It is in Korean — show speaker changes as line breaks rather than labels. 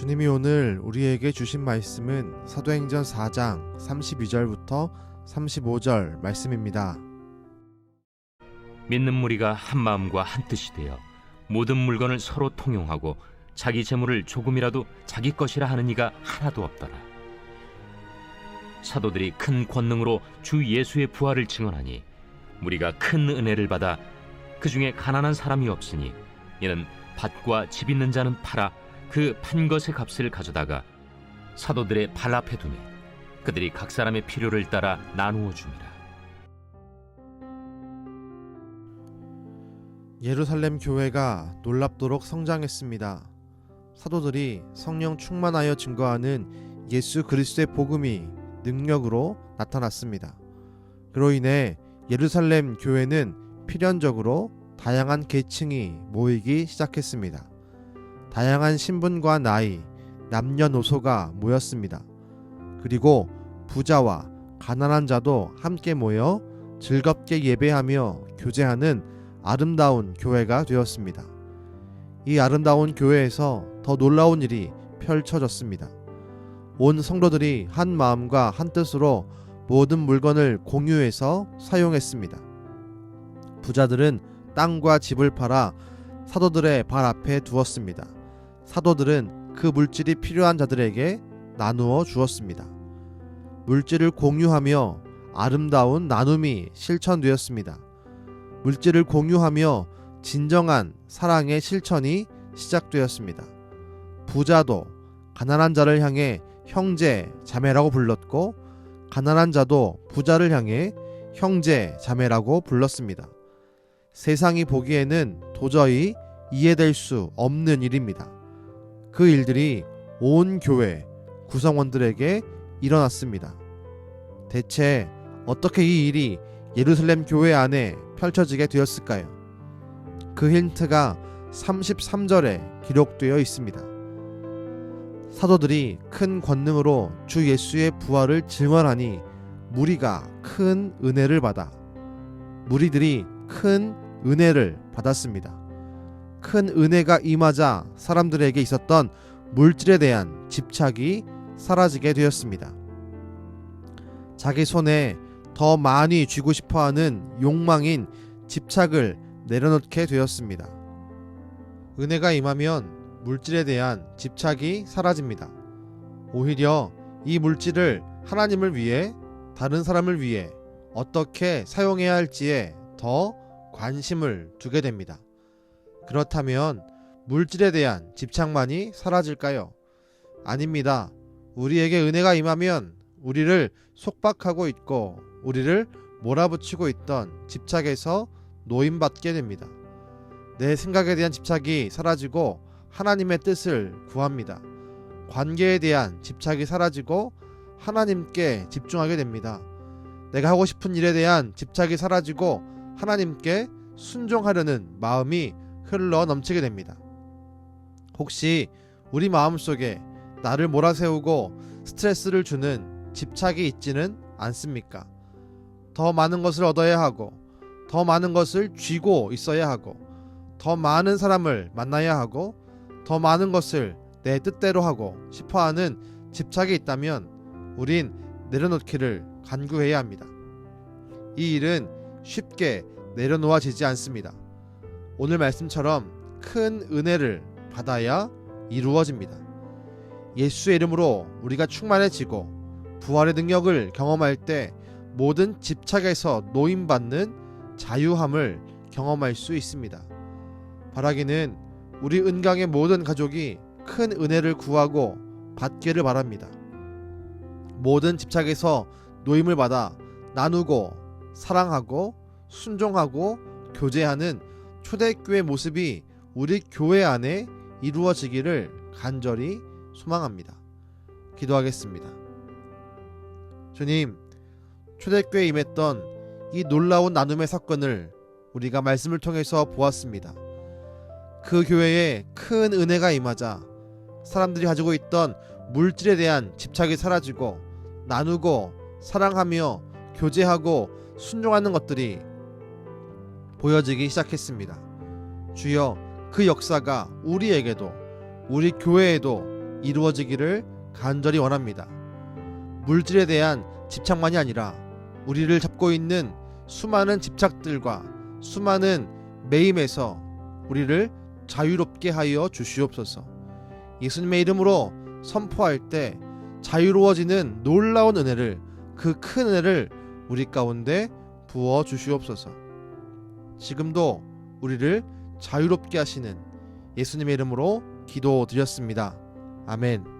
주님이 오늘 우리에게 주신 말씀은 사도행전 4장 32절부터 35절 말씀입니다.
믿는 무리가 한 마음과 한 뜻이 되어 모든 물건을 서로 통용하고 자기 재물을 조금이라도 자기 것이라 하는 이가 하나도 없더라. 사도들이 큰 권능으로 주 예수의 부활을 증언하니 무리가 큰 은혜를 받아 그 중에 가난한 사람이 없으니 이는 밭과 집 있는 자는 팔아 그 판 것의 값을 가져다가 사도들의 발 앞에 두매 그들이 각 사람의 필요를 따라 나누어 줍니다.
예루살렘 교회가 놀랍도록 성장했습니다. 사도들이 성령 충만하여 증거하는 예수 그리스도의 복음이 능력으로 나타났습니다. 그로 인해 예루살렘 교회는 필연적으로 다양한 계층이 모이기 시작했습니다. 다양한 신분과 나이, 남녀노소가 모였습니다. 그리고 부자와 가난한 자도 함께 모여 즐겁게 예배하며 교제하는 아름다운 교회가 되었습니다. 이 아름다운 교회에서 더 놀라운 일이 펼쳐졌습니다. 온 성도들이 한 마음과 한 뜻으로 모든 물건을 공유해서 사용했습니다. 부자들은 땅과 집을 팔아 사도들의 발 앞에 두었습니다. 사도들은 그 물질이 필요한 자들에게 나누어 주었습니다. 물질을 공유하며 아름다운 나눔이 실천되었습니다. 물질을 공유하며 진정한 사랑의 실천이 시작되었습니다. 부자도 가난한 자를 향해 형제, 자매라고 불렀고 가난한 자도 부자를 향해 형제, 자매라고 불렀습니다. 세상이 보기에는 도저히 이해될 수 없는 일입니다. 그 일들이 온 교회 구성원들에게 일어났습니다. 대체 어떻게 이 일이 예루살렘 교회 안에 펼쳐지게 되었을까요? 그 힌트가 33절에 기록되어 있습니다. 사도들이 큰 권능으로 주 예수의 부활을 증언하니 무리가 큰 은혜를 받아 무리들이 큰 은혜를 받았습니다. 큰 은혜가 임하자 사람들에게 있었던 물질에 대한 집착이 사라지게 되었습니다. 자기 손에 더 많이 쥐고 싶어하는 욕망인 집착을 내려놓게 되었습니다. 은혜가 임하면 물질에 대한 집착이 사라집니다. 오히려 이 물질을 하나님을 위해 다른 사람을 위해 어떻게 사용해야 할지에 더 관심을 두게 됩니다. 그렇다면 물질에 대한 집착만이 사라질까요? 아닙니다. 우리에게 은혜가 임하면 우리를 속박하고 있고 우리를 몰아붙이고 있던 집착에서 노임받게 됩니다. 내 생각에 대한 집착이 사라지고 하나님의 뜻을 구합니다. 관계에 대한 집착이 사라지고 하나님께 집중하게 됩니다. 내가 하고 싶은 일에 대한 집착이 사라지고 하나님께 순종하려는 마음이 흘러 넘치게 됩니다. 혹시 우리 마음속에 나를 몰아세우고 스트레스를 주는 집착이 있지는 않습니까? 더 많은 것을 얻어야 하고 더 많은 것을 쥐고 있어야 하고 더 많은 사람을 만나야 하고 더 많은 것을 내 뜻대로 하고 싶어하는 집착이 있다면 우린 내려놓기를 간구해야 합니다. 이 일은 쉽게 내려놓아지지 않습니다. 오늘 말씀처럼 큰 은혜를 받아야 이루어집니다. 예수의 이름으로 우리가 충만해지고 부활의 능력을 경험할 때 모든 집착에서 노임받는 자유함을 경험할 수 있습니다. 바라기는 우리 은강의 모든 가족이 큰 은혜를 구하고 받기를 바랍니다. 모든 집착에서 노임을 받아 나누고 사랑하고 순종하고 교제하는 초대교회 모습이 우리 교회 안에 이루어지기를 간절히 소망합니다. 기도하겠습니다. 주님, 초대교회에 임했던 이 놀라운 나눔의 사건을 우리가 말씀을 통해서 보았습니다. 그 교회에 큰 은혜가 임하자 사람들이 가지고 있던 물질에 대한 집착이 사라지고 나누고 사랑하며 교제하고 순종하는 것들이 보여지기 시작했습니다. 주여, 그 역사가 우리에게도 우리 교회에도 이루어지기를 간절히 원합니다. 물질에 대한 집착만이 아니라 우리를 잡고 있는 수많은 집착들과 수많은 매임에서 우리를 자유롭게 하여 주시옵소서. 예수님의 이름으로 선포할 때 자유로워지는 놀라운 은혜를, 그 큰 은혜를 우리 가운데 부어 주시옵소서. 지금도 우리를 자유롭게 하시는 예수님의 이름으로 기도드렸습니다. 아멘.